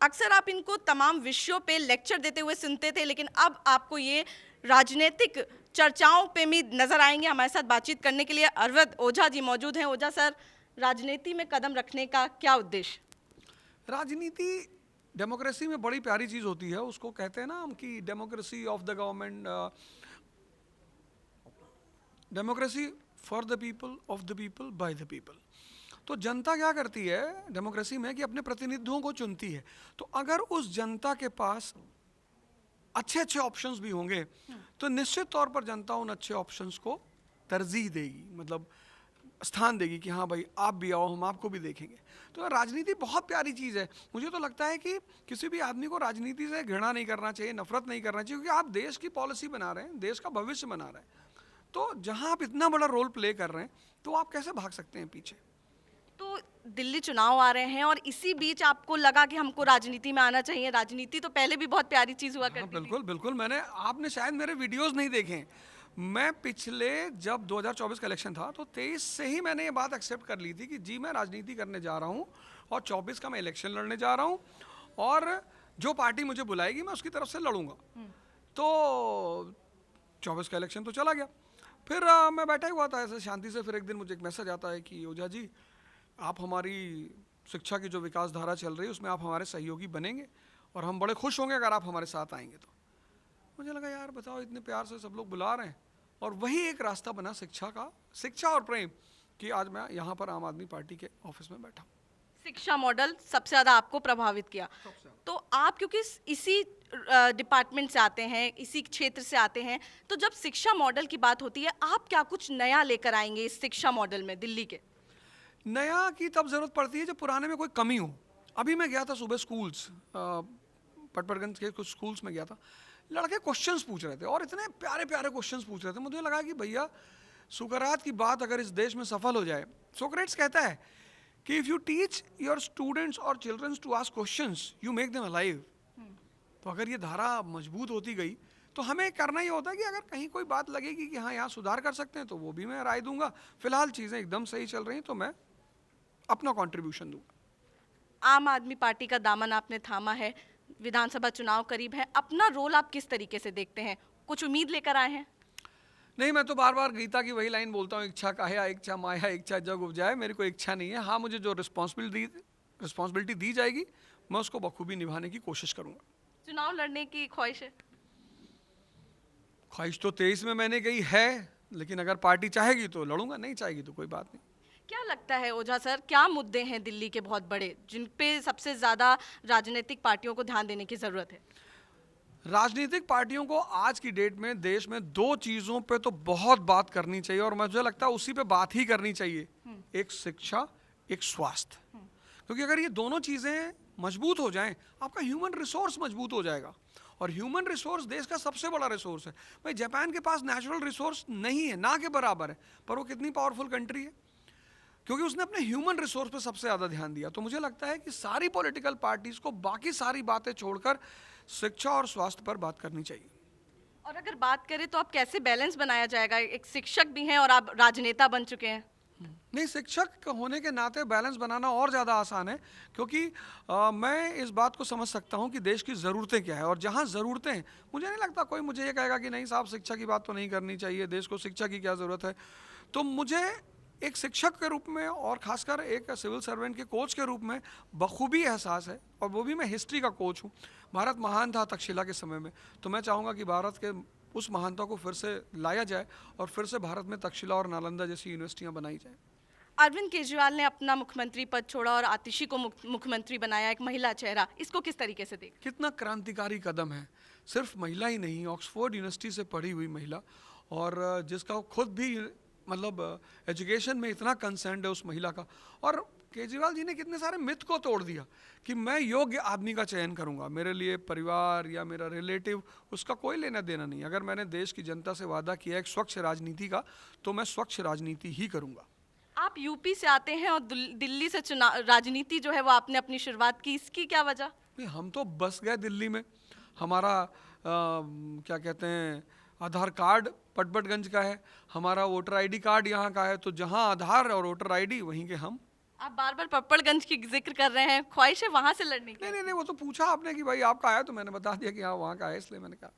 अक्सर आप इनको तमाम विषयों पे लेक्चर देते हुए सुनते थे, लेकिन अब आपको ये राजनीतिक चर्चाओं पे भी नजर आएंगे। हमारे साथ बातचीत करने के लिए अरविंद ओझा जी मौजूद हैं। ओझा सर, राजनीति में कदम रखने का क्या उद्देश्य? राजनीति डेमोक्रेसी में बड़ी प्यारी चीज़ होती है। उसको कहते हैं ना हम कि democracy of the government, democracy for the people, of the people, by the people. तो जनता क्या करती है डेमोक्रेसी में कि अपने प्रतिनिधियों को चुनती है। तो अगर उस जनता के पास अच्छे अच्छे ऑप्शंस भी होंगे तो निश्चित तौर पर जनता उन अच्छे ऑप्शंस को तरजीह देगी, मतलब स्थान देगी कि हाँ भाई आप भी आओ, हम आपको भी देखेंगे। तो राजनीति बहुत प्यारी चीज़ है। मुझे तो लगता है कि किसी भी आदमी को राजनीति से घृणा नहीं करना चाहिए, नफरत नहीं करना चाहिए, क्योंकि आप देश की पॉलिसी बना रहे हैं, देश का भविष्य बना रहे हैं। तो जहाँ आप इतना बड़ा रोल प्ले कर रहे हैं तो आप कैसे भाग सकते हैं पीछे। तो दिल्ली चुनाव आ रहे हैं और इसी बीच आपको लगा कि हमको राजनीति में आना चाहिए। राजनीति तो पहले भी बहुत प्यारी चीज हुआ हाँ करती थी। बिल्कुल बिल्कुल, आपने शायद मेरे वीडियोस नहीं देखे हैं। मैं पिछले जब 2024 का इलेक्शन था तो 23 से ही मैंने ये बात एक्सेप्ट कर ली थी कि जी मैं राजनीति करने जा रहा हूँ और 24 का मैं इलेक्शन लड़ने जा रहा हूँ और जो पार्टी मुझे बुलाएगी मैं उसकी तरफ से लड़ूंगा। तो 24 का इलेक्शन तो चला गया। फिर मैं बैठा ही हुआ था ऐसे शांति से। फिर एक दिन मुझे एक मैसेज आता है कि ओझा जी आप हमारी शिक्षा की जो विकास धारा चल रही है उसमें आप हमारे सहयोगी बनेंगे और हम बड़े खुश होंगे अगर आप हमारे साथ आएंगे। तो मुझे लगा यार बताओ, इतने प्यार से सब लोग बुला रहे हैं और वही एक रास्ता बना शिक्षा का, शिक्षा और प्रेम, कि आज मैं यहाँ पर आम आदमी पार्टी के ऑफिस में बैठा हूँ। शिक्षा मॉडल सबसे ज़्यादा आपको प्रभावित किया। तो आप क्योंकि इसी डिपार्टमेंट से आते हैं, इसी क्षेत्र से आते हैं, तो जब शिक्षा मॉडल की बात होती है, आप क्या कुछ नया लेकर आएंगे इस शिक्षा मॉडल में दिल्ली के? नया की तब ज़रूरत पड़ती है जब पुराने में कोई कमी हो। अभी मैं गया था सुबह स्कूल्स, पटपरगंज के कुछ स्कूल्स में गया था। लड़के क्वेश्चंस पूछ रहे थे और इतने प्यारे प्यारे क्वेश्चंस पूछ रहे थे। मुझे लगा कि भैया सुकरात की बात अगर इस देश में सफल हो जाए, सोक्रेट्स कहता है कि if you teach your students और childrens to ask questions you make them alive. तो अगर ये धारा मजबूत होती गई तो हमें करना ही होता है कि अगर कहीं कोई बात लगेगी कि हाँ यहाँ सुधार कर सकते हैं तो वो भी मैं राय दूंगा। फिलहाल चीज़ें एकदम सही चल रही हैं तो मैं अपना कंट्रीब्यूशन दूंगा। आम आदमी पार्टी का दामन आपने थामा है, विधानसभा चुनाव करीब है, अपना रोल आप किस तरीके से देखते हैं? कुछ उम्मीद लेकर आए हैं? नहीं, मैं तो बार बार गीता की वही लाइन बोलता हूँ, इच्छा काया इच्छा माया इच्छा जग उपजाए। मेरी कोई इच्छा नहीं है। हाँ, मुझे जो रिस्पॉन्सिबिलिटी दी जाएगी मैं उसको बखूबी निभाने की कोशिश करूँगा। चुनाव लड़ने की ख्वाहिश है? ख्वाहिश तो 23 में मैंने कही है, लेकिन अगर पार्टी चाहेगी तो लड़ूंगा, नहीं चाहेगी तो कोई बात नहीं। क्या लगता है ओझा सर, क्या मुद्दे हैं दिल्ली के बहुत बड़े जिन पे सबसे ज्यादा राजनीतिक पार्टियों को ध्यान देने की जरूरत है? राजनीतिक पार्टियों को आज की डेट में देश में दो चीज़ों पे तो बहुत बात करनी चाहिए और मुझे लगता है उसी पे बात ही करनी चाहिए। एक शिक्षा, एक स्वास्थ्य। क्योंकि अगर ये दोनों चीज़ें मजबूत हो जाएं, आपका ह्यूमन रिसोर्स मजबूत हो जाएगा। और ह्यूमन रिसोर्स देश का सबसे बड़ा रिसोर्स है। भाई जापान के पास नेचुरल रिसोर्स नहीं है, ना के बराबर है, पर वो कितनी पावरफुल कंट्री है क्योंकि उसने अपने ह्यूमन रिसोर्स पे सबसे ज़्यादा ध्यान दिया। तो मुझे लगता है कि सारी पॉलिटिकल पार्टीज को बाकी सारी बातें छोड़कर शिक्षा और स्वास्थ्य पर बात करनी चाहिए। और अगर बात करें तो आप कैसे बैलेंस बनाया जाएगा? एक शिक्षक भी हैं और आप राजनेता बन चुके हैं। नहीं, शिक्षक होने के नाते बैलेंस बनाना और ज़्यादा आसान है क्योंकि मैं इस बात को समझ सकता हूँ कि देश की ज़रूरतें क्या है और जहाँ ज़रूरतें हैं, मुझे नहीं लगता कोई मुझे ये कहेगा कि नहीं साहब शिक्षा की बात तो नहीं करनी चाहिए, देश को शिक्षा की क्या ज़रूरत है। तो मुझे एक शिक्षक के रूप में और ख़ासकर एक सिविल सर्वेंट के कोच के रूप में बखूबी एहसास है, और वो भी मैं हिस्ट्री का कोच हूँ। भारत महान था तक्षशिला के समय में, तो मैं चाहूँगा कि भारत के उस महानता को फिर से लाया जाए और फिर से भारत में तक्षशिला और नालंदा जैसी यूनिवर्सिटियाँ बनाई जाएँ। अरविंद केजरीवाल ने अपना मुख्यमंत्री पद छोड़ा और आतिशी को मुख्यमंत्री बनाया, एक महिला चेहरा, इसको किस तरीके से देख? कितना क्रांतिकारी कदम है। सिर्फ महिला ही नहीं, ऑक्सफोर्ड यूनिवर्सिटी से पढ़ी हुई महिला, और जिसका खुद भी मतलब एजुकेशन में इतना कंसर्न है उस महिला का। और केजरीवाल जी ने कितने सारे मिथ को तोड़ दिया कि मैं योग्य आदमी का चयन करूंगा, मेरे लिए परिवार या मेरा रिलेटिव उसका कोई लेना देना नहीं। अगर मैंने देश की जनता से वादा किया एक स्वच्छ राजनीति का, तो मैं स्वच्छ राजनीति ही करूंगा। आप यूपी से आते हैं और दिल्ली से चुनाव राजनीति जो है वो आपने अपनी शुरुआत की, इसकी क्या वजह? नहीं, हम तो बस गए दिल्ली में। हमारा क्या कहते हैं, आधार कार्ड पटपटगंज का है, हमारा वोटर आईडी कार्ड यहाँ का है, तो जहाँ आधार और वोटर आईडी वहीं के हम। आप बार बार पप्पड़गंज की जिक्र कर रहे हैं, ख्वाहिश है वहां से लड़ने की? नहीं नहीं नहीं, वो तो पूछा आपने कि भाई आपका है, तो मैंने बता दिया कि हाँ वहाँ का है, इसलिए मैंने कहा।